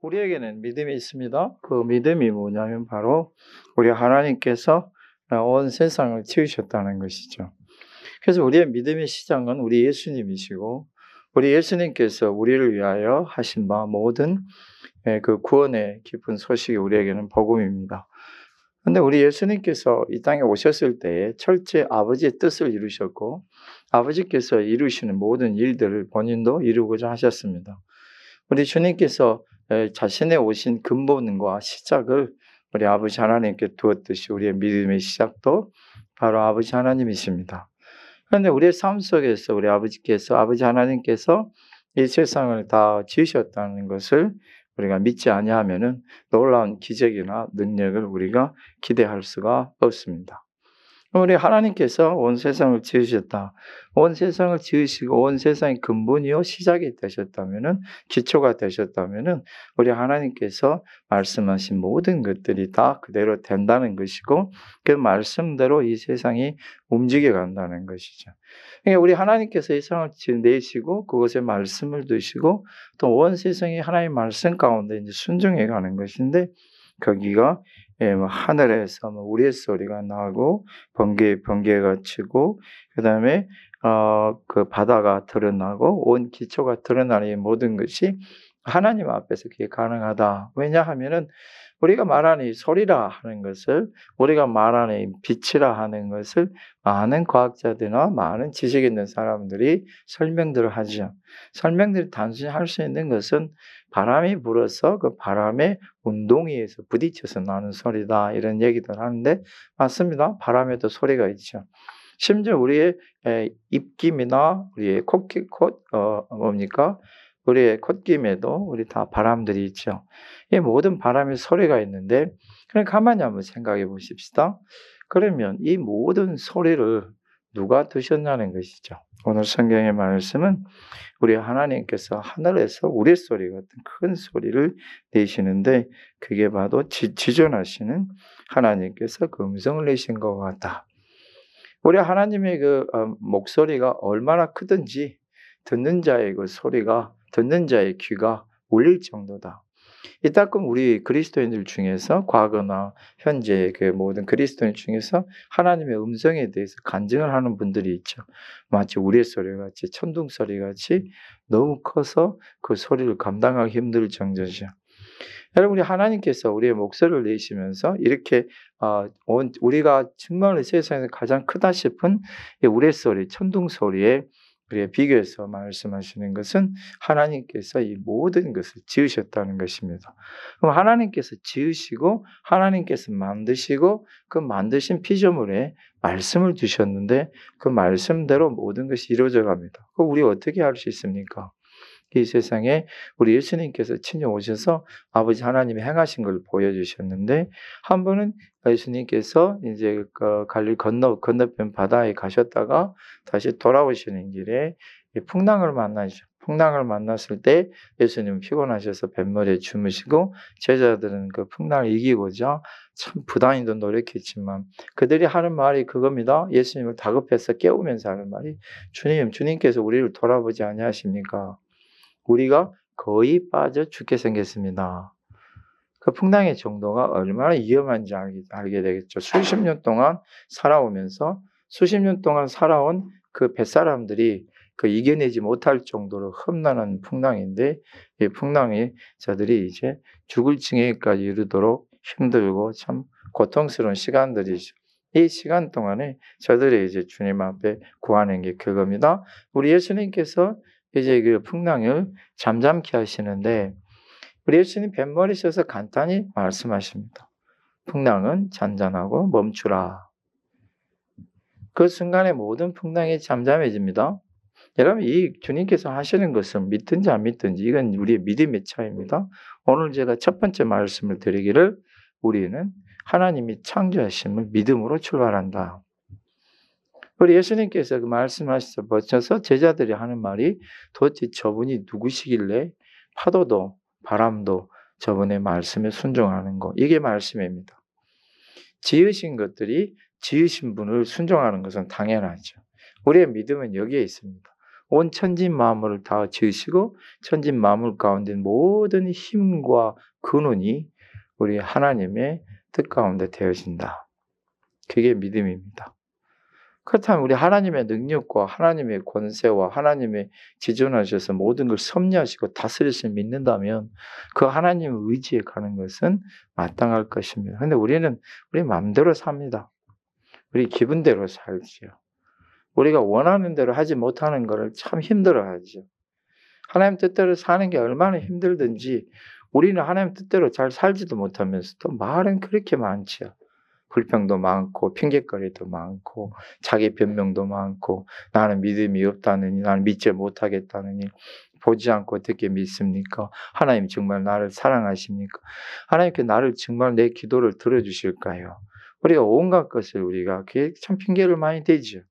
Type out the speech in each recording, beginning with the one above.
우리에게는 믿음이 있습니다. 그 믿음이 뭐냐면 바로 우리 하나님께서 온 세상을 지으셨다는 것이죠. 그래서 우리의 믿음의 시작은 우리 예수님이시고, 우리 예수님께서 우리를 위하여 하신 바 모든 그 구원의 깊은 소식이 우리에게는 복음입니다. 그런데 우리 예수님께서 이 땅에 오셨을 때 철저히 아버지의 뜻을 이루셨고, 아버지께서 이루시는 모든 일들을 본인도 이루고자 하셨습니다. 우리 주님께서 자신의 오신 근본과 시작을 우리 아버지 하나님께 두었듯이 우리의 믿음의 시작도 바로 아버지 하나님이십니다. 그런데 우리의 삶 속에서 우리 아버지 하나님께서 이 세상을 다 지으셨다는 것을 우리가 믿지 아니하면은 놀라운 기적이나 능력을 우리가 기대할 수가 없습니다. 우리 하나님께서 온 세상을 지으셨다. 온 세상을 지으시고 온 세상의 근본이요 시작이 되셨다면은, 기초가 되셨다면은 우리 하나님께서 말씀하신 모든 것들이 다 그대로 된다는 것이고, 그 말씀대로 이 세상이 움직여 간다는 것이죠. 그러니까 우리 하나님께서 이 세상을 내시고 그곳에 말씀을 두시고 또 온 세상이 하나님의 말씀 가운데 이제 순종해 가는 것인데, 거기가 하늘에서 우리의 소리가 나고 번개가 치고, 그다음에 그 바다가 드러나고 온 기초가 드러나는 이 모든 것이 하나님 앞에서 그게 가능하다. 왜냐하면은 우리가 말하는 이 소리라 하는 것을, 우리가 말하는 이 빛이라 하는 것을 많은 과학자들이나 많은 지식 있는 사람들이 설명들을 하죠. 설명들이 단순히 할 수 있는 것은 바람이 불어서 그 바람의 운동위에서 부딪혀서 나는 소리다, 이런 얘기들 하는데 맞습니다. 바람에도 소리가 있죠. 심지어 우리의 입김이나 우리의 우리의 콧김에도 우리 다 바람들이 있죠. 이 모든 바람의 소리가 있는데, 그냥 가만히 한번 생각해 보십시다. 그러면 이 모든 소리를 누가 두셨냐는 것이죠. 오늘 성경의 말씀은 우리 하나님께서 하늘에서 우리 소리 같은 큰 소리를 내시는데, 그게 바로 지존하시는 하나님께서 그 음성을 내신 것 같다. 우리 하나님의 그 목소리가 얼마나 크든지 듣는 자의 그 소리가, 듣는 자의 귀가 울릴 정도다. 이따금 우리 그리스도인들 중에서 과거나 현재 그 모든 그리스도인 중에서 하나님의 음성에 대해서 간증을 하는 분들이 있죠. 마치 우리의 소리같이, 천둥 소리같이 너무 커서 그 소리를 감당하기 힘들 정도죠. 여러분, 우리 하나님께서 우리의 목소리를 내시면서 이렇게 우리가 정말 세상에서 가장 크다 싶은 이 우레 소리, 천둥 소리에 우리의 비교해서 말씀하시는 것은 하나님께서 이 모든 것을 지으셨다는 것입니다. 그럼 하나님께서 지으시고 하나님께서 만드시고 그 만드신 피조물에 말씀을 주셨는데, 그 말씀대로 모든 것이 이루어져 갑니다. 그럼 우리 어떻게 할 수 있습니까? 이 세상에 우리 예수님께서 친히 오셔서 아버지 하나님이 행하신 걸 보여주셨는데, 한 번은 예수님께서 이제 그 갈릴 건너편 바다에 가셨다가 다시 돌아오시는 길에 풍랑을 만나죠. 풍랑을 만났을 때 예수님은 피곤하셔서 뱃머리에 주무시고, 제자들은 그 풍랑을 이기고자 참 부단히도 노력했지만 그들이 하는 말이 그겁니다. 예수님을 다급해서 깨우면서 하는 말이, 주님께서 우리를 돌아보지 아니하십니까? 우리가 거의 빠져 죽게 생겼습니다. 그 풍랑의 정도가 얼마나 위험한지 알게 되겠죠. 수십 년 동안 살아온 그 뱃사람들이 그 이겨내지 못할 정도로 험난한 풍랑인데, 이 풍랑이 저들이 이제 죽을 징해까지 이르도록 힘들고 참 고통스러운 시간들이죠. 이 시간 동안에 저들이 이제 주님 앞에 구하는 게 그겁니다. 우리 예수님께서 이제 그 풍랑을 잠잠케 하시는데, 우리 예수님 뱃머리 셔서 간단히 말씀하십니다. 풍랑은 잔잔하고 멈추라. 그 순간에 모든 풍랑이 잠잠해집니다. 여러분, 이 주님께서 하시는 것은 믿든지 안 믿든지 이건 우리의 믿음의 차이입니다. 오늘 제가 첫 번째 말씀을 드리기를, 우리는 하나님이 창조하심을 믿음으로 출발한다. 우리 예수님께서 그 말씀하셔서 버텨서 제자들이 하는 말이, 도대체 저분이 누구시길래 파도도 바람도 저분의 말씀에 순종하는 거, 이게 말씀입니다. 지으신 것들이 지으신 분을 순종하는 것은 당연하죠. 우리의 믿음은 여기에 있습니다. 온 천진 만물을 다 지으시고 천진 만물 가운데 모든 힘과 근원이 우리 하나님의 뜻 가운데 되어진다. 그게 믿음입니다. 그렇다면 우리 하나님의 능력과 하나님의 권세와 하나님의 지존하셔서 모든 걸 섭리하시고 다스리시를 믿는다면 그 하나님의 의지에 가는 것은 마땅할 것입니다. 그런데 우리는 우리 마음대로 삽니다. 우리 기분대로 살지요. 우리가 원하는 대로 하지 못하는 것을 참 힘들어하죠. 하나님 뜻대로 사는 게 얼마나 힘들든지 우리는 하나님 뜻대로 잘 살지도 못하면서도 말은 그렇게 많지요. 불평도 많고 핑계거리도 많고 자기 변명도 많고 나는 믿음이 없다느니 나는 믿지 못하겠다느니 보지 않고 어떻게 믿습니까? 하나님 정말 나를 사랑하십니까? 하나님께 나를 정말 내 기도를 들어주실까요? 우리가 온갖 것을 우리가 그게 참 핑계를 많이 대죠.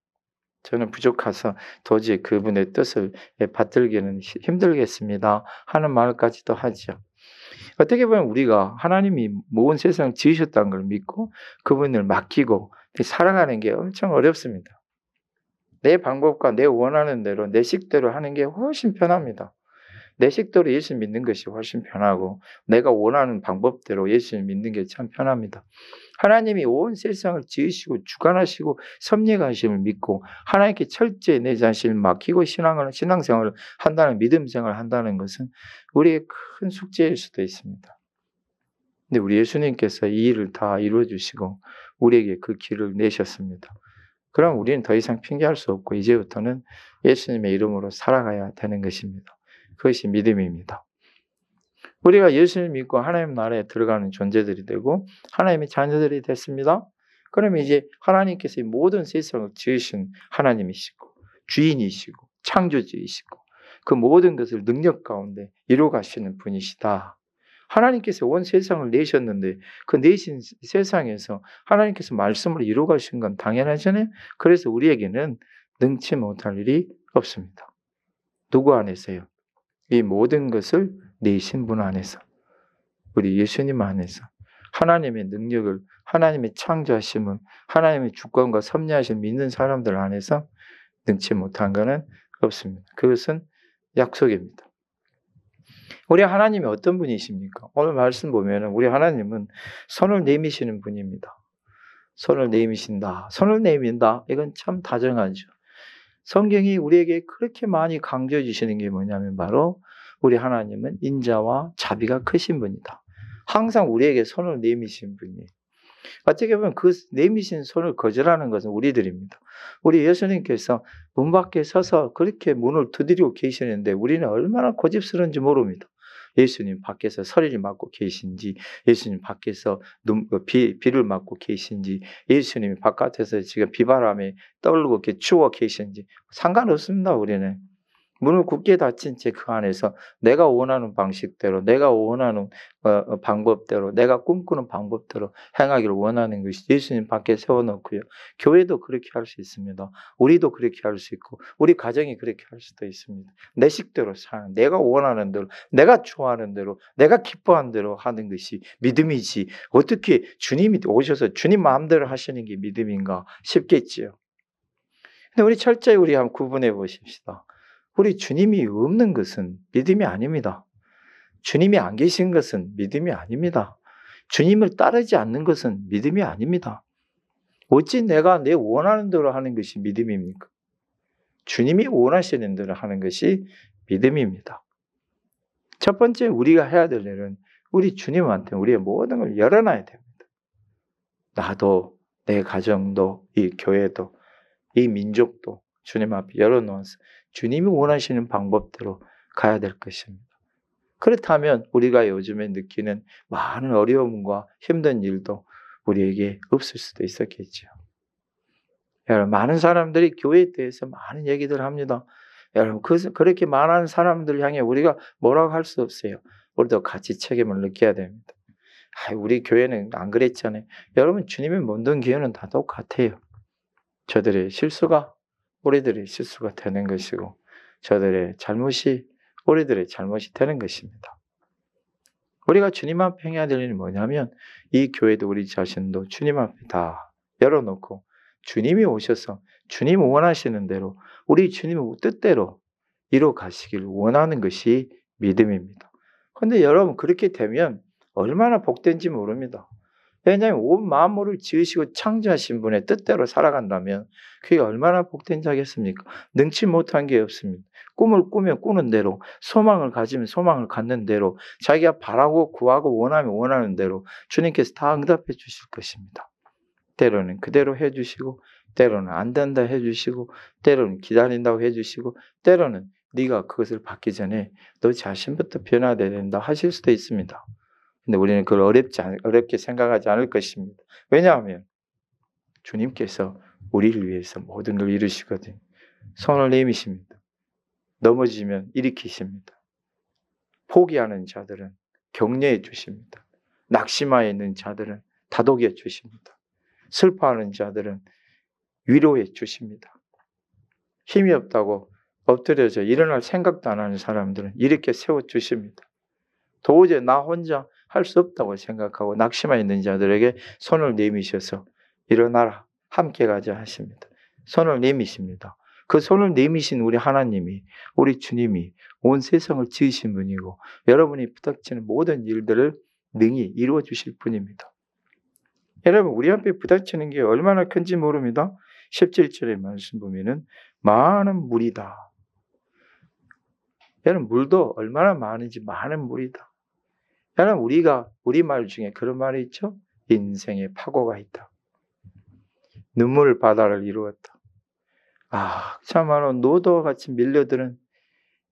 저는 부족해서 도저히 그분의 뜻을 받들기는 힘들겠습니다 하는 말까지도 하죠. 어떻게 보면 우리가 하나님이 모든 세상을 지으셨다는 걸 믿고 그분을 맡기고 살아가는 게 엄청 어렵습니다. 내 방법과 내 원하는 대로 내 식대로 하는 게 훨씬 편합니다. 내 식대로 예수 믿는 것이 훨씬 편하고 내가 원하는 방법대로 예수를 믿는 게 참 편합니다. 하나님이 온 세상을 지으시고 주관하시고 섭리하심을 믿고 하나님께 철저히 내 자신을 맡기고 신앙생활을 한다는 믿음 생활을 한다는 것은 우리의 큰 숙제일 수도 있습니다. 근데 우리 예수님께서 이 일을 다 이루어 주시고 우리에게 그 길을 내셨습니다. 그럼 우리는 더 이상 핑계할 수 없고 이제부터는 예수님의 이름으로 살아가야 되는 것입니다. 그것이 믿음입니다. 우리가 예수를 믿고 하나님 나라에 들어가는 존재들이 되고 하나님의 자녀들이 됐습니다. 그러면 이제 하나님께서 이 모든 세상을 지으신 하나님이시고 주인이시고 창조주이시고 그 모든 것을 능력 가운데 이루어 가시는 분이시다. 하나님께서 온 세상을 내셨는데 그 내신 세상에서 하나님께서 말씀을 이루어 가신 건 당연하잖아요. 그래서 우리에게는 능치 못할 일이 없습니다. 누구 안에서요? 이 모든 것을 내신 분 안에서, 우리 예수님 안에서 하나님의 능력을, 하나님의 창조하심을, 하나님의 주권과 섭리하심을 믿는 사람들 안에서 능치 못한 것은 없습니다. 그것은 약속입니다. 우리 하나님이 어떤 분이십니까? 오늘 말씀 보면 우리 하나님은 손을 내미시는 분입니다. 손을 내미신다, 손을 내민다, 이건 참 다정하죠. 성경이 우리에게 그렇게 많이 강조해 주시는 게 뭐냐면 바로 우리 하나님은 인자와 자비가 크신 분이다. 항상 우리에게 손을 내미신 분이에요. 어떻게 보면 그 내미신 손을 거절하는 것은 우리들입니다. 우리 예수님께서 문 밖에 서서 그렇게 문을 두드리고 계시는데 우리는 얼마나 고집스러운지 모릅니다. 예수님 밖에서 서리를 맞고 계신지, 예수님 밖에서 비를 맞고 계신지, 예수님이 바깥에서 지금 비바람에 떠오르고 이렇게 추워 계신지 상관없습니다. 우리는 문을 굳게 닫힌 채 그 안에서 내가 원하는 방식대로, 내가 원하는 방법대로, 내가 꿈꾸는 방법대로 행하기를 원하는 것이 예수님 밖에 세워놓고요. 교회도 그렇게 할 수 있습니다. 우리도 그렇게 할 수 있고 우리 가정이 그렇게 할 수도 있습니다. 내 식대로 사는, 내가 원하는 대로, 내가 좋아하는 대로, 내가 기뻐하는 대로 하는 것이 믿음이지 어떻게 주님이 오셔서 주님 마음대로 하시는 게 믿음인가 싶겠지요. 근데 우리 철저히 우리 한번 구분해 보십시다. 우리 주님이 없는 것은 믿음이 아닙니다. 주님이 안 계신 것은 믿음이 아닙니다. 주님을 따르지 않는 것은 믿음이 아닙니다. 어찌 내가 내 원하는 대로 하는 것이 믿음입니까? 주님이 원하시는 대로 하는 것이 믿음입니다. 첫 번째 우리가 해야 될 일은 우리 주님한테 우리의 모든 걸 열어놔야 됩니다. 나도, 내 가정도, 이 교회도, 이 민족도 주님 앞에 열어놓아서 주님이 원하시는 방법대로 가야 될 것입니다. 그렇다면 우리가 요즘에 느끼는 많은 어려움과 힘든 일도 우리에게 없을 수도 있었겠죠. 여러분, 많은 사람들이 교회에 대해서 많은 얘기들 합니다. 여러분, 그렇게 많은 사람들 향해 우리가 뭐라고 할 수 없어요. 우리도 같이 책임을 느껴야 됩니다. 우리 교회는 안 그랬잖아요. 여러분, 주님이 만든 교회는 다 똑같아요. 저들의 실수가 우리들의 실수가 되는 것이고 저들의 잘못이 우리들의 잘못이 되는 것입니다. 우리가 주님 앞에 해야 될 일은 뭐냐면 이 교회도 우리 자신도 주님 앞에 다 열어놓고 주님이 오셔서 주님 원하시는 대로 우리 주님의 뜻대로 이뤄 가시길 원하는 것이 믿음입니다. 근데 여러분 그렇게 되면 얼마나 복된지 모릅니다. 왜냐하면 온 만물을 지으시고 창조하신 분의 뜻대로 살아간다면 그게 얼마나 복된 자겠습니까? 능치 못한 게 없습니다. 꿈을 꾸면 꾸는 대로, 소망을 가지면 소망을 갖는 대로, 자기가 바라고 구하고 원하면 원하는 대로 주님께서 다 응답해 주실 것입니다. 때로는 그대로 해 주시고, 때로는 안 된다 해 주시고, 때로는 기다린다고 해 주시고, 때로는 네가 그것을 받기 전에 너 자신부터 변화돼야 된다 하실 수도 있습니다. 근데 우리는 그걸 어렵게 생각하지 않을 것입니다. 왜냐하면 주님께서 우리를 위해서 모든 걸 이루시거든요. 손을 내미십니다. 넘어지면 일으키십니다. 포기하는 자들은 격려해 주십니다. 낙심하여 있는 자들은 다독여 주십니다. 슬퍼하는 자들은 위로해 주십니다. 힘이 없다고 엎드려져 일어날 생각도 안 하는 사람들은 이렇게 세워 주십니다. 도저히 나 혼자 할 수 없다고 생각하고 낙심하여 있는 자들에게 손을 내미셔서 일어나라, 함께 가자 하십니다. 손을 내미십니다. 그 손을 내미신 우리 하나님이, 우리 주님이 온 세상을 지으신 분이고 여러분이 부닥치는 모든 일들을 능히 이루어 주실 분입니다. 여러분 우리 앞에 부닥치는 게 얼마나 큰지 모릅니다. 17절의 말씀 보면은 많은 물이다. 여러분 물도 얼마나 많은지 많은 물이다. 여러분 우리가 우리말 중에 그런 말이 있죠. 인생에 파고가 있다. 눈물 바다를 이루었다. 참말로 노도와 같이 밀려드는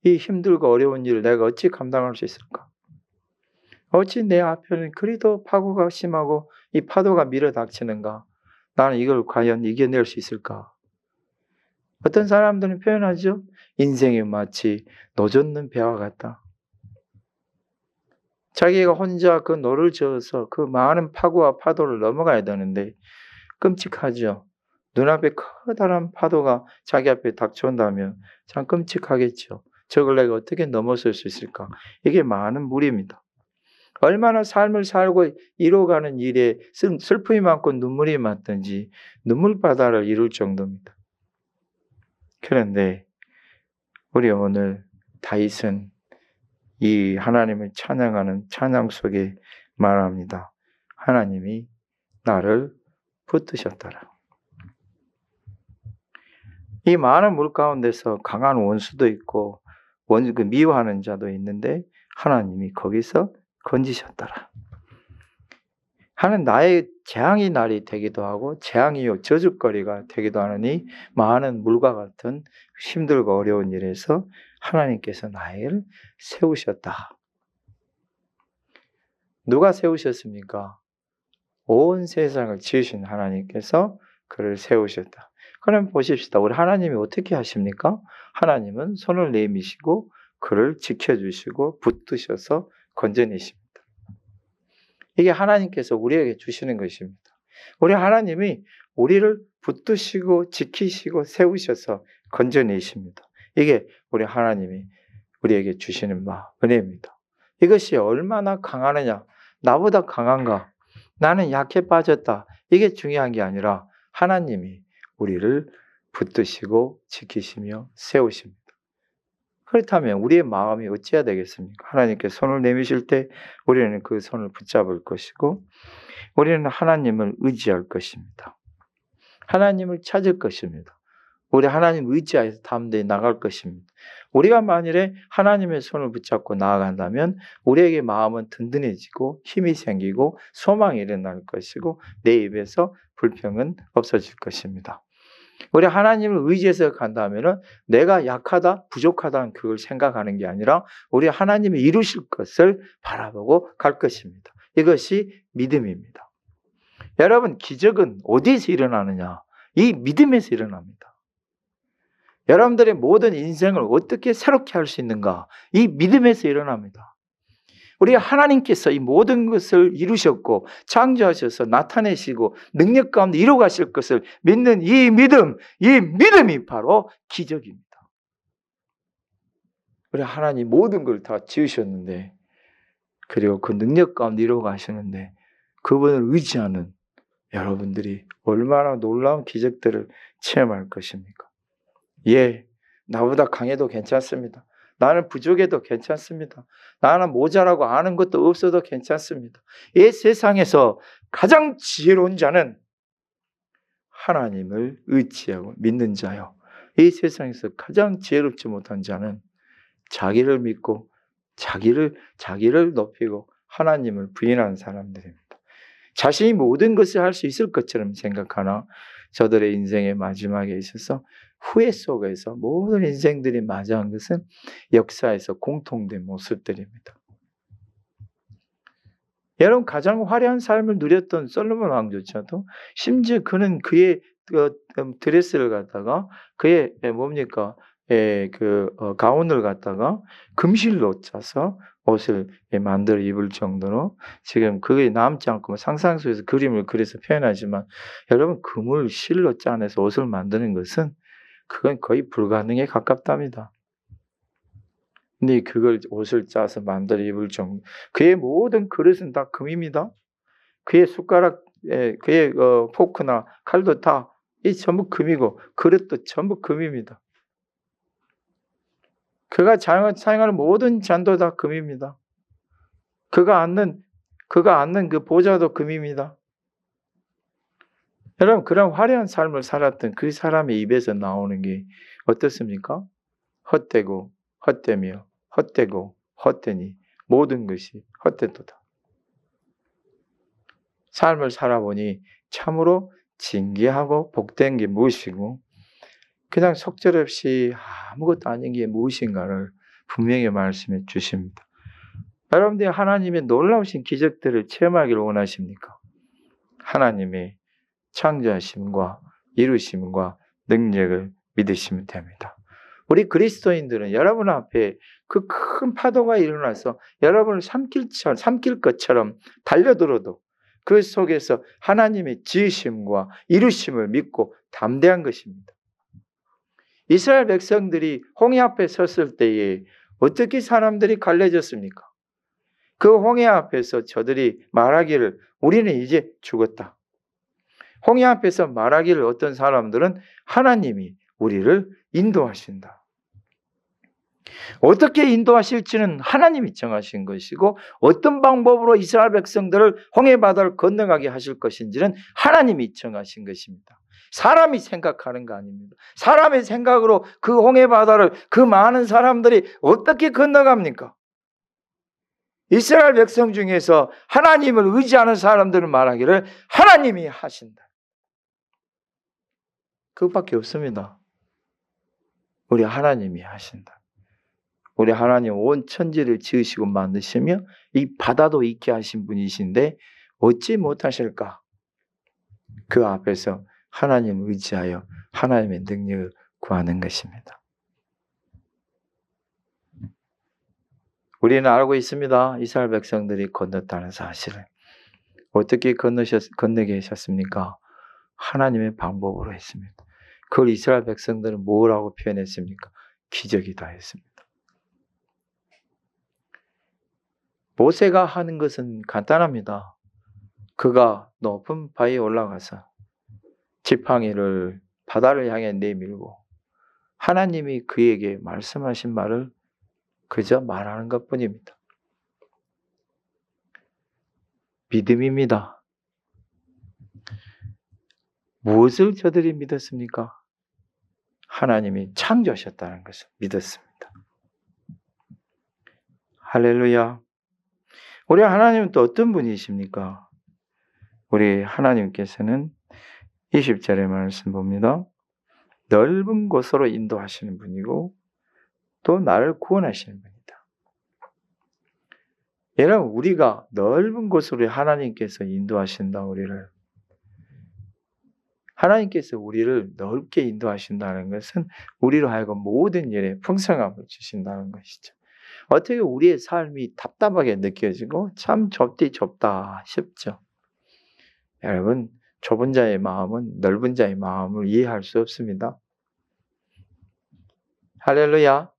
이 힘들고 어려운 일을 내가 어찌 감당할 수 있을까? 어찌 내 앞에는 그리도 파고가 심하고 이 파도가 밀어닥치는가? 나는 이걸 과연 이겨낼 수 있을까? 어떤 사람들은 표현하죠. 인생이 마치 노젓는 배와 같다. 자기가 혼자 그 노를 저어서 그 많은 파고와 파도를 넘어가야 되는데 끔찍하죠. 눈앞에 커다란 파도가 자기 앞에 닥쳐온다면 참 끔찍하겠죠. 저걸 내가 어떻게 넘어설 수 있을까? 이게 많은 무리입니다. 얼마나 삶을 살고 이뤄가는 일에 슬픔이 많고 눈물이 많든지 눈물바다를 이룰 정도입니다. 그런데 우리 오늘 다윗은 이 하나님을 찬양하는 찬양 속에 말합니다. 하나님이 나를 붙드셨더라. 이 많은 물 가운데서 강한 원수도 있고 미워하는 자도 있는데 하나님이 거기서 건지셨더라. 하는 나의 재앙의 날이 되기도 하고 재앙이요 저주거리가 되기도 하느니 많은 물과 같은 힘들고 어려운 일에서 하나님께서 나를 세우셨다. 누가 세우셨습니까? 온 세상을 지으신 하나님께서 그를 세우셨다. 그럼 보십시다. 우리 하나님이 어떻게 하십니까? 하나님은 손을 내미시고 그를 지켜주시고 붙드셔서 건져내십니다. 이게 하나님께서 우리에게 주시는 것입니다. 우리 하나님이 우리를 붙드시고 지키시고 세우셔서 건져내십니다. 이게 우리 하나님이 우리에게 주시는 은혜입니다. 이것이 얼마나 강하느냐, 나보다 강한가, 나는 약해 빠졌다, 이게 중요한 게 아니라 하나님이 우리를 붙드시고 지키시며 세우십니다. 그렇다면 우리의 마음이 어찌해야 되겠습니까? 하나님께 손을 내미실 때 우리는 그 손을 붙잡을 것이고 우리는 하나님을 의지할 것입니다. 하나님을 찾을 것입니다. 우리 하나님 의지하여서 담대히 나갈 것입니다. 우리가 만일에 하나님의 손을 붙잡고 나아간다면 우리에게 마음은 든든해지고 힘이 생기고 소망이 일어날 것이고 내 입에서 불평은 없어질 것입니다. 우리 하나님을 의지해서 간다면 내가 약하다, 부족하다는 그걸 생각하는 게 아니라 우리 하나님이 이루실 것을 바라보고 갈 것입니다. 이것이 믿음입니다. 여러분, 기적은 어디에서 일어나느냐? 이 믿음에서 일어납니다. 여러분들의 모든 인생을 어떻게 새롭게 할 수 있는가? 이 믿음에서 일어납니다. 우리 하나님께서 이 모든 것을 이루셨고 창조하셔서 나타내시고 능력 가운데 이루어가실 것을 믿는 이 믿음이 바로 기적입니다. 우리 하나님 모든 걸 다 지으셨는데 그리고 그 능력 가운데 이루어가시는데 그분을 의지하는 여러분들이 얼마나 놀라운 기적들을 체험할 것입니까? 예, 나보다 강해도 괜찮습니다. 나는 부족해도 괜찮습니다. 나는 모자라고 아는 것도 없어도 괜찮습니다. 이 세상에서 가장 지혜로운 자는 하나님을 의지하고 믿는 자요. 이 세상에서 가장 지혜롭지 못한 자는 자기를 믿고 자기를 높이고 하나님을 부인하는 사람들입니다. 자신이 모든 것을 할 수 있을 것처럼 생각하나 저들의 인생의 마지막에 있어서 후회 속에서 모든 인생들이 마주한 것은 역사에서 공통된 모습들입니다. 여러분, 가장 화려한 삶을 누렸던 솔로몬 왕조차도 심지어 그는 그의 드레스를 갖다가 그의 가운을 갖다가 금실로 짜서 옷을 만들어 입을 정도로 지금 그게 남지 않고 상상 속에서 그림을 그려서 표현하지만 여러분, 금을 실로 짜내서 옷을 만드는 것은 그건 거의 불가능에 가깝답니다. 근데 그걸 옷을 짜서 만들어 입을 정도, 그의 모든 그릇은 다 금입니다. 그의 숟가락, 그의 포크나 칼도 다 이 전부 금이고 그릇도 전부 금입니다. 그가 사용하는 모든 잔도 다 금입니다. 그가 앉는 그 보좌도 금입니다. 여러분, 그런 화려한 삶을 살았던 그 사람의 입에서 나오는 게 어떻습니까? 헛되고 헛되며 헛되고 헛되니 모든 것이 헛되도다. 삶을 살아보니 참으로 진귀하고 복된 게 무엇이고 그냥 속절없이 아무것도 아닌 게 무엇인가를 분명히 말씀해 주십니다. 여러분들이 하나님의 놀라우신 기적들을 체험하기를 원하십니까? 하나님의 창조하심과 이루심과 능력을 믿으시면 됩니다. 우리 그리스도인들은 여러분 앞에 그 큰 파도가 일어나서 여러분을 삼킬 것처럼 달려들어도 그 속에서 하나님의 지으심과 이루심을 믿고 담대한 것입니다. 이스라엘 백성들이 홍해 앞에 섰을 때에 어떻게 사람들이 갈라졌습니까? 그 홍해 앞에서 저들이 말하기를 우리는 이제 죽었다. 홍해 앞에서 말하기를 어떤 사람들은 하나님이 우리를 인도하신다. 어떻게 인도하실지는 하나님이 정하신 것이고 어떤 방법으로 이스라엘 백성들을 홍해 바다를 건너가게 하실 것인지는 하나님이 정하신 것입니다. 사람이 생각하는 거 아닙니다. 사람의 생각으로 그 홍해 바다를 그 많은 사람들이 어떻게 건너갑니까? 이스라엘 백성 중에서 하나님을 의지하는 사람들은 말하기를 하나님이 하신다. 그것밖에 없습니다. 우리 하나님이 하신다. 우리 하나님 온 천지를 지으시고 만드시며 이 바다도 있게 하신 분이신데 어찌 못하실까? 그 앞에서 하나님을 의지하여 하나님의 능력을 구하는 것입니다. 우리는 알고 있습니다. 이스라엘 백성들이 건넜다는 사실을. 어떻게 건너게 하셨습니까? 하나님의 방법으로 했습니다. 그걸 이스라엘 백성들은 뭐라고 표현했습니까? 기적이다 했습니다. 모세가 하는 것은 간단합니다. 그가 높은 바위에 올라가서 지팡이를 바다를 향해 내밀고 하나님이 그에게 말씀하신 말을 그저 말하는 것뿐입니다. 믿음입니다. 무엇을 저들이 믿었습니까? 하나님이 창조하셨다는 것을 믿었습니다. 할렐루야. 우리 하나님은 또 어떤 분이십니까? 우리 하나님께서는 20절의 말씀 봅니다. 넓은 곳으로 인도하시는 분이고 또 나를 구원하시는 분이다. 여러분, 우리가 넓은 곳으로 하나님께서 인도하신다. 하나님께서 우리를 넓게 인도하신다는 것은 우리로 하여금 모든 일에 풍성함을 주신다는 것이죠. 어떻게 우리의 삶이 답답하게 느껴지고 참 좁다 싶죠. 여러분, 좁은 자의 마음은 넓은 자의 마음을 이해할 수 없습니다. 할렐루야.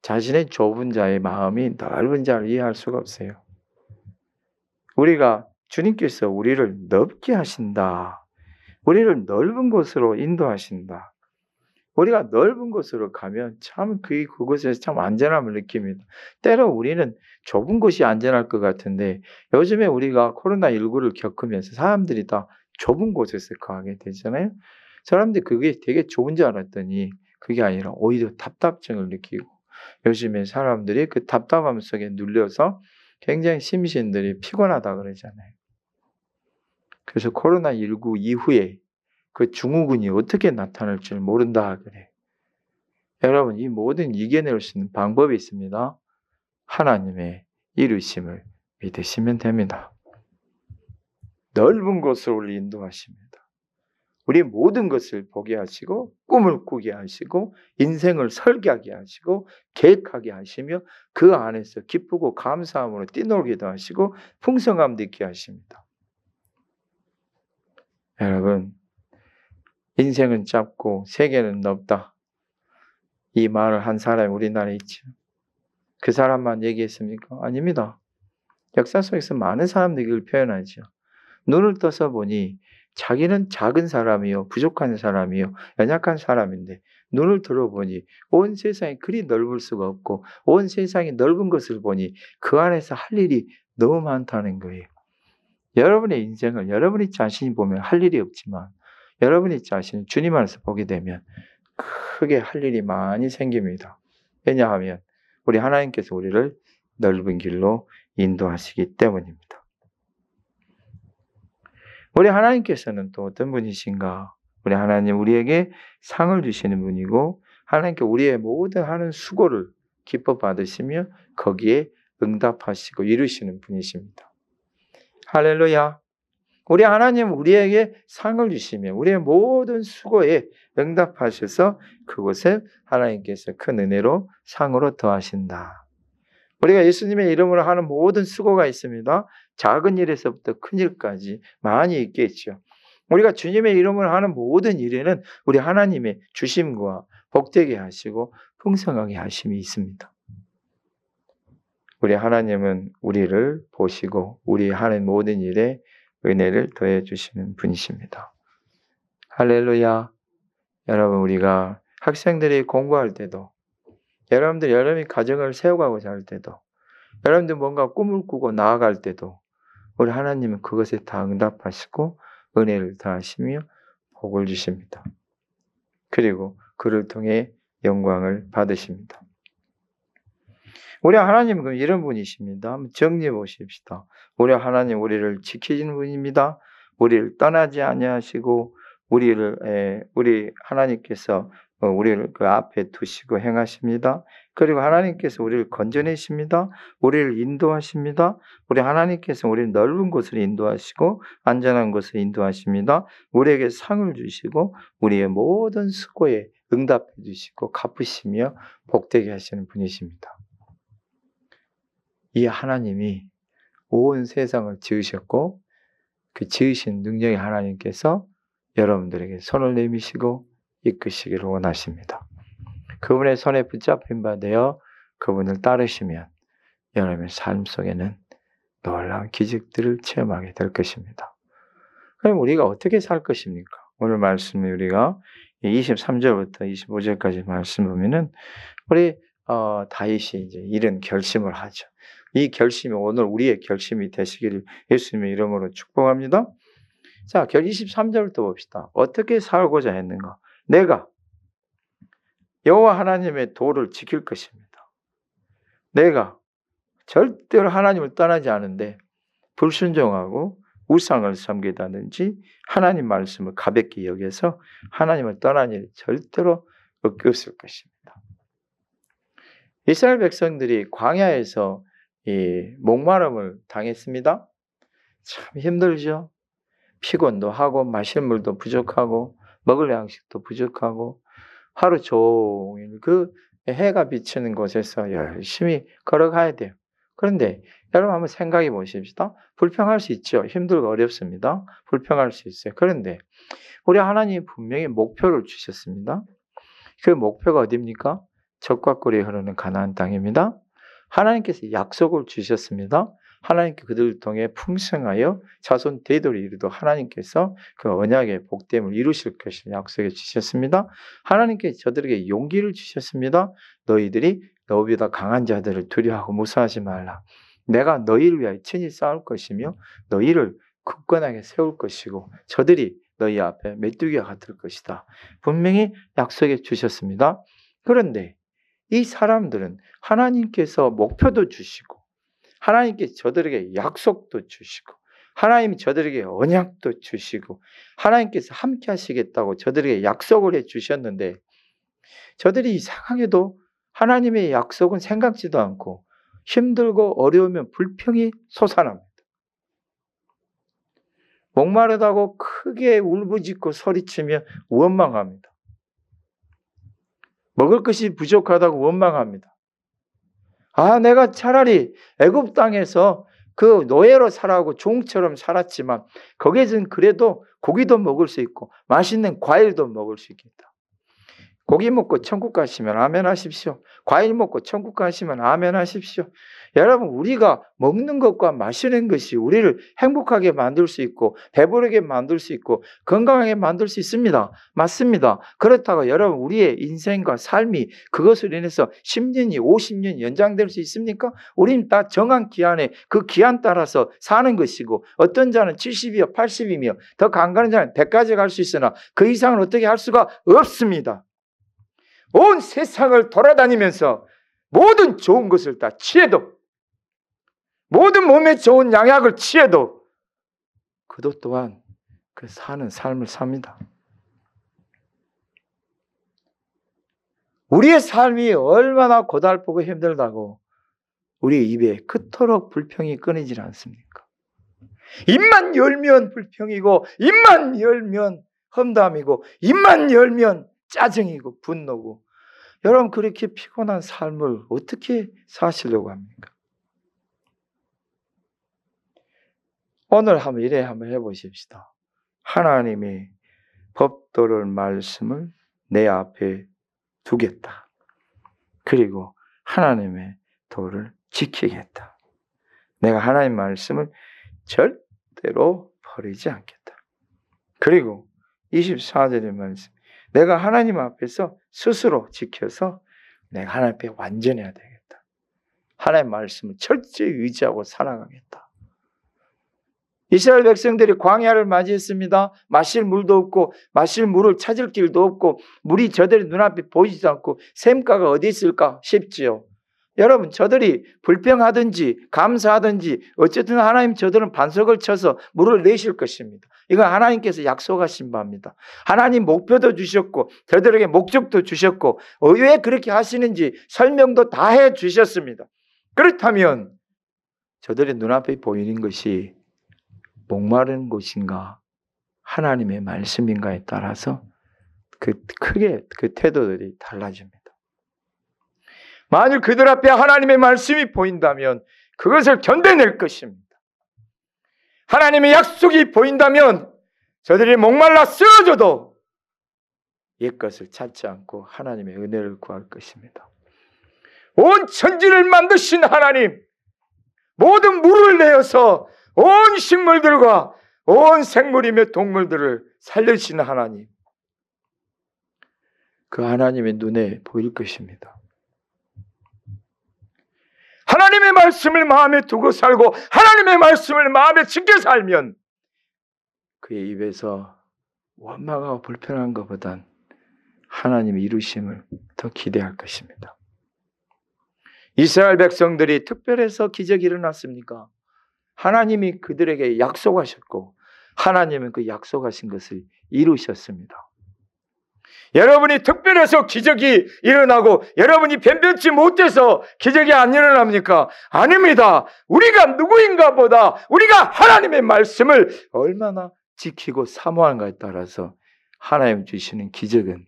자신의 좁은 자의 마음이 넓은 자를 이해할 수가 없어요. 우리가 주님께서 우리를 넓게 하신다. 우리를 넓은 곳으로 인도하신다. 우리가 넓은 곳으로 가면 참 그곳에서 참 안전함을 느낍니다. 때로 우리는 좁은 곳이 안전할 것 같은데 요즘에 우리가 코로나19를 겪으면서 사람들이 다 좁은 곳에서 거하게 되잖아요. 사람들이 그게 되게 좋은 줄 알았더니 그게 아니라 오히려 답답증을 느끼고 요즘에 사람들이 그 답답함 속에 눌려서 굉장히 심신들이 피곤하다 그러잖아요. 그래서 코로나19 이후에 그 증후군이 어떻게 나타날 줄 모른다 그래. 여러분 이 모든 이겨낼 수 있는 방법이 있습니다. 하나님의 이루심을 믿으시면 됩니다. 넓은 곳으로 인도하십니다. 우리 모든 것을 보게 하시고 꿈을 꾸게 하시고 인생을 설계하게 하시고 계획하게 하시며 그 안에서 기쁘고 감사함으로 뛰놀기도 하시고 풍성함도 있게 하십니다. 여러분 인생은 짧고 세계는 넓다. 이 말을 한 사람이 우리나라에 있죠. 그 사람만 얘기했습니까? 아닙니다. 역사 속에서 많은 사람들이 이걸 표현하죠. 눈을 떠서 보니 자기는 작은 사람이요, 부족한 사람이요, 연약한 사람인데 눈을 들어보니 온 세상이 그리 넓을 수가 없고 온 세상이 넓은 것을 보니 그 안에서 할 일이 너무 많다는 거예요. 여러분의 인생을 여러분이 자신이 보면 할 일이 없지만 여러분이 자신을 주님 안에서 보게 되면 크게 할 일이 많이 생깁니다. 왜냐하면 우리 하나님께서 우리를 넓은 길로 인도하시기 때문입니다. 우리 하나님께서는 또 어떤 분이신가? 우리 하나님 우리에게 상을 주시는 분이고 하나님께 우리의 모든 하는 수고를 기뻐 받으시며 거기에 응답하시고 이루시는 분이십니다. 할렐루야. 우리 하나님 우리에게 상을 주시며 우리의 모든 수고에 응답하셔서 그곳에 하나님께서 큰 은혜로 상으로 더하신다. 우리가 예수님의 이름으로 하는 모든 수고가 있습니다. 작은 일에서부터 큰 일까지 많이 있겠죠. 우리가 주님의 이름으로 하는 모든 일에는 우리 하나님의 주심과 복되게 하시고 풍성하게 하심이 있습니다. 우리 하나님은 우리를 보시고 우리 하는 모든 일에 은혜를 더해 주시는 분이십니다. 할렐루야. 여러분 우리가 학생들이 공부할 때도 여러분이 가정을 세워가고자 할 때도 여러분들 뭔가 꿈을 꾸고 나아갈 때도 우리 하나님은 그것에 다 응답하시고 은혜를 더하시며 복을 주십니다. 그리고 그를 통해 영광을 받으십니다. 우리 하나님은 이런 분이십니다. 한번 정리해 보십시다. 우리 하나님 우리를 지키시는 분입니다. 우리를 떠나지 아니하시고 우리 하나님께서 우리를 그 앞에 두시고 행하십니다. 그리고 하나님께서 우리를 건져내십니다. 우리를 인도하십니다. 우리 하나님께서 우리를 넓은 곳을 인도하시고 안전한 곳을 인도하십니다. 우리에게 상을 주시고 우리의 모든 수고에 응답해 주시고 갚으시며 복되게 하시는 분이십니다. 이 하나님이 온 세상을 지으셨고 그 지으신 능력의 하나님께서 여러분들에게 손을 내미시고 이끄시기를 원하십니다. 그분의 손에 붙잡힌 바 되어 그분을 따르시면 여러분의 삶 속에는 놀라운 기적들을 체험하게 될 것입니다. 그럼 우리가 어떻게 살 것입니까? 오늘 말씀에 우리가 23절부터 25절까지 말씀 보면은 우리 다윗이 이제 이런 결심을 하죠. 이 결심이 오늘 우리의 결심이 되시기를 예수님의 이름으로 축복합니다. 자, 23절부터 봅시다. 어떻게 살고자 했는가? 내가 여호와 하나님의 도를 지킬 것입니다. 내가 절대로 하나님을 떠나지 않은데 불순종하고 우상을 섬기다든지 하나님 말씀을 가볍게 여겨서 하나님을 떠난 일이 절대로 없을 것입니다. 이스라엘 백성들이 광야에서 이 목마름을 당했습니다. 참 힘들죠. 피곤도 하고 마실 물도 부족하고 먹을 양식도 부족하고 하루 종일 그 해가 비치는 곳에서 열심히 걸어가야 돼요. 그런데 여러분 한번 생각해 보십시다. 불평할 수 있죠. 힘들고 어렵습니다. 불평할 수 있어요. 그런데 우리 하나님이 분명히 목표를 주셨습니다. 그 목표가 어디입니까? 적과 꿀이 흐르는 가나안 땅입니다. 하나님께서 약속을 주셨습니다. 하나님께 그들을 통해 풍성하여 자손 대대로 이르도 하나님께서 그 언약의 복됨을 이루실 것을 약속해 주셨습니다. 하나님께 저들에게 용기를 주셨습니다. 너희들이 너보다 강한 자들을 두려워하고 무서워하지 말라. 내가 너희를 위하여 친히 싸울 것이며 너희를 굳건하게 세울 것이고 저들이 너희 앞에 메뚜기와 같을 것이다. 분명히 약속해 주셨습니다. 그런데 이 사람들은 하나님께서 목표도 주시고 하나님께 저들에게 약속도 주시고 하나님이 저들에게 언약도 주시고 하나님께서 함께 하시겠다고 저들에게 약속을 해 주셨는데 저들이 이상하게도 하나님의 약속은 생각지도 않고 힘들고 어려우면 불평이 솟아납니다. 목마르다고 크게 울부짖고 소리치며 원망합니다. 먹을 것이 부족하다고 원망합니다. 내가 차라리 애굽 땅에서 그 노예로 살아가고 종처럼 살았지만 거기에서는 그래도 고기도 먹을 수 있고 맛있는 과일도 먹을 수 있겠다. 고기 먹고 천국 가시면 아멘 하십시오. 과일 먹고 천국 가시면 아멘 하십시오. 여러분, 우리가 먹는 것과 마시는 것이 우리를 행복하게 만들 수 있고 배부르게 만들 수 있고 건강하게 만들 수 있습니다. 맞습니다. 그렇다고 여러분 우리의 인생과 삶이 그것으로 인해서 10년이 50년 연장될 수 있습니까? 우리는 다 정한 기한에 그 기한 따라서 사는 것이고 어떤 자는 70이며 80이며 더 강간한 자는 100까지 갈 수 있으나 그 이상은 어떻게 할 수가 없습니다. 온 세상을 돌아다니면서 모든 좋은 것을 다 취해도 모든 몸에 좋은 양약을 취해도 그도 또한 그 사는 삶을 삽니다. 우리의 삶이 얼마나 고달프고 힘들다고 우리 입에 그토록 불평이 끊이질 않습니까? 입만 열면 불평이고 입만 열면 험담이고 입만 열면 짜증이고 분노고 여러분 그렇게 피곤한 삶을 어떻게 사시려고 합니까? 오늘 한번 해보십시다. 하나님의 법도를 말씀을 내 앞에 두겠다. 그리고 하나님의 도를 지키겠다. 내가 하나님 말씀을 절대로 버리지 않겠다. 그리고 24절의 말씀. 내가 하나님 앞에서 스스로 지켜서 내가 하나님 앞에 완전해야 되겠다. 하나님의 말씀을 철저히 의지하고 살아가겠다. 이스라엘 백성들이 광야를 맞이했습니다. 마실 물도 없고 마실 물을 찾을 길도 없고 물이 저들의 눈앞에 보이지도 않고 샘가가 어디 있을까 싶지요. 여러분 저들이 불평하든지 감사하든지 어쨌든 하나님 저들은 반석을 쳐서 물을 내실 것입니다. 이건 하나님께서 약속하신 바입니다. 하나님 목표도 주셨고 저들에게 목적도 주셨고 왜 그렇게 하시는지 설명도 다 해주셨습니다. 그렇다면 저들의 눈앞에 보이는 것이 목마른 곳인가 하나님의 말씀인가에 따라서 크게 그 태도들이 달라집니다. 만일 그들 앞에 하나님의 말씀이 보인다면 그것을 견뎌낼 것입니다. 하나님의 약속이 보인다면 저들이 목말라 쓰러져도 옛것을 찾지 않고 하나님의 은혜를 구할 것입니다. 온 천지를 만드신 하나님, 모든 물을 내어서 온 식물들과 온 생물이며 동물들을 살리시는 하나님, 그 하나님의 눈에 보일 것입니다. 하나님의 말씀을 마음에 두고 살고 하나님의 말씀을 마음에 지켜 살면 그의 입에서 원망하고 불편한 것보단 하나님의 이루심을 더 기대할 것입니다. 이스라엘 백성들이 특별해서 기적이 일어났습니까? 하나님이 그들에게 약속하셨고 하나님은 그 약속하신 것을 이루셨습니다. 여러분이 특별해서 기적이 일어나고 여러분이 변변치 못해서 기적이 안 일어납니까? 아닙니다. 우리가 누구인가 보다 우리가 하나님의 말씀을 얼마나 지키고 사모하는가에 따라서 하나님 주시는 기적은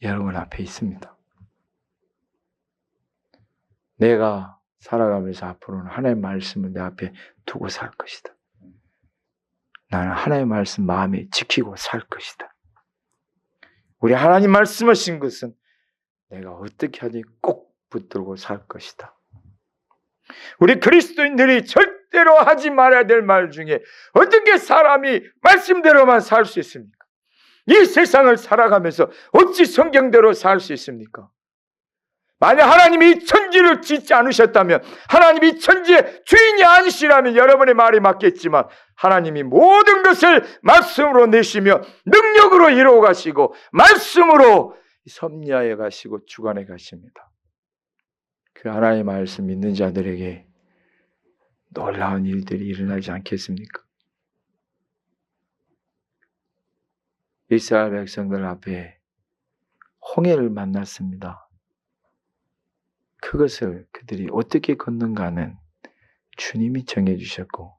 여러분 앞에 있습니다. 내가 살아가면서 앞으로는 하나님의 말씀을 내 앞에 두고 살 것이다. 나는 하나님의 말씀 마음에 지키고 살 것이다. 우리 하나님 말씀하신 것은 내가 어떻게 하든지 꼭 붙들고 살 것이다. 우리 그리스도인들이 절대 절대로 하지 말아야 될 말 중에 어떻게 사람이 말씀대로만 살 수 있습니까? 이 세상을 살아가면서 어찌 성경대로 살 수 있습니까? 만약 하나님이 이 천지를 짓지 않으셨다면, 하나님이 이 천지의 주인이 아니시라면 여러분의 말이 맞겠지만, 하나님이 모든 것을 말씀으로 내시며 능력으로 이루어 가시고 말씀으로 섭리하여 가시고 주관해 가십니다. 그 하나님의 말씀 믿는 자들에게 놀라운 일들이 일어나지 않겠습니까? 이스라엘 백성들 앞에 홍해를 만났습니다. 그것을 그들이 어떻게 걷는가는 주님이 정해주셨고,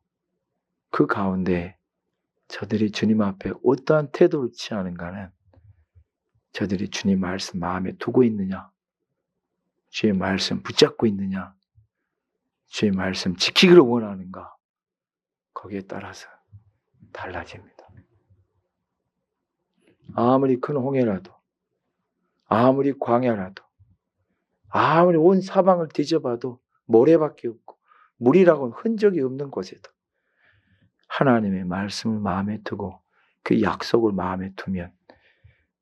그 가운데 저들이 주님 앞에 어떠한 태도를 취하는가는 저들이 주님 말씀 마음에 두고 있느냐, 주의 말씀 붙잡고 있느냐, 주의 말씀 지키기를 원하는가, 거기에 따라서 달라집니다. 아무리 큰 홍해라도, 아무리 광야라도, 아무리 온 사방을 뒤져봐도 모래밖에 없고 물이라고는 흔적이 없는 곳에도 하나님의 말씀을 마음에 두고 그 약속을 마음에 두면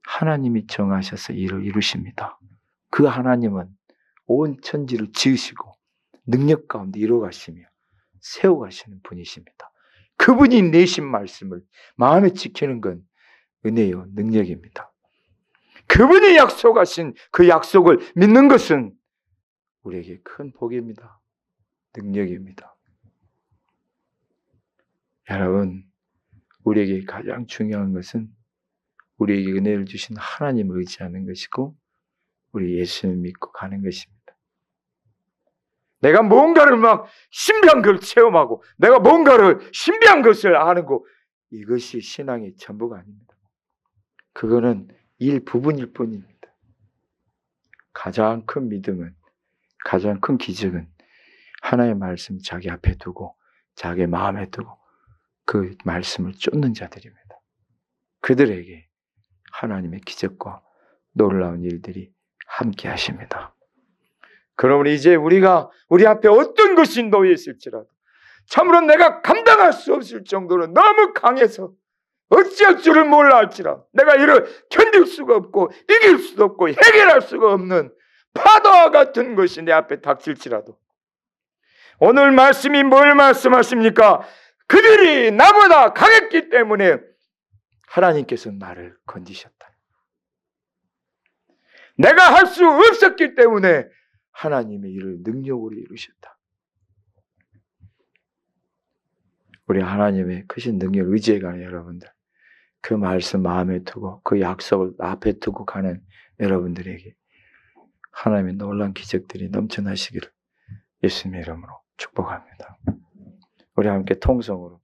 하나님이 정하셔서 일을 이루십니다. 그 하나님은 온 천지를 지으시고 능력 가운데 이루어가시며 세워가시는 분이십니다. 그분이 내신 말씀을 마음에 지키는 건 은혜요, 능력입니다. 그분이 약속하신 그 약속을 믿는 것은 우리에게 큰 복입니다. 능력입니다. 여러분, 우리에게 가장 중요한 것은 우리에게 은혜를 주신 하나님을 의지하는 것이고 우리 예수님을 믿고 가는 것입니다. 내가 뭔가를 막 신비한 걸 체험하고 내가 뭔가를 신비한 것을 아는 거, 이것이 신앙의 전부가 아닙니다. 그거는 일부분일 뿐입니다. 가장 큰 믿음은, 가장 큰 기적은 하나님의 말씀 자기 앞에 두고 자기 마음에 두고 그 말씀을 쫓는 자들입니다. 그들에게 하나님의 기적과 놀라운 일들이 함께 하십니다. 그러면 이제 우리가 우리 앞에 어떤 것이 놓여 있을지라도 참으로 내가 감당할 수 없을 정도로 너무 강해서 어찌할 줄을 몰라 할지라 내가 이를 견딜 수가 없고 이길 수도 없고 해결할 수가 없는 파도와 같은 것이 내 앞에 닥칠지라도, 오늘 말씀이 뭘 말씀하십니까? 그들이 나보다 강했기 때문에 하나님께서 나를 건지셨다. 내가 할 수 없었기 때문에 하나님의 일을 능력으로 이루셨다. 우리 하나님의 크신 능력을 의지해가는 여러분들, 그 말씀 마음에 두고 그 약속을 앞에 두고 가는 여러분들에게 하나님의 놀라운 기적들이 넘쳐나시기를 예수님의 이름으로 축복합니다. 우리 함께 통성으로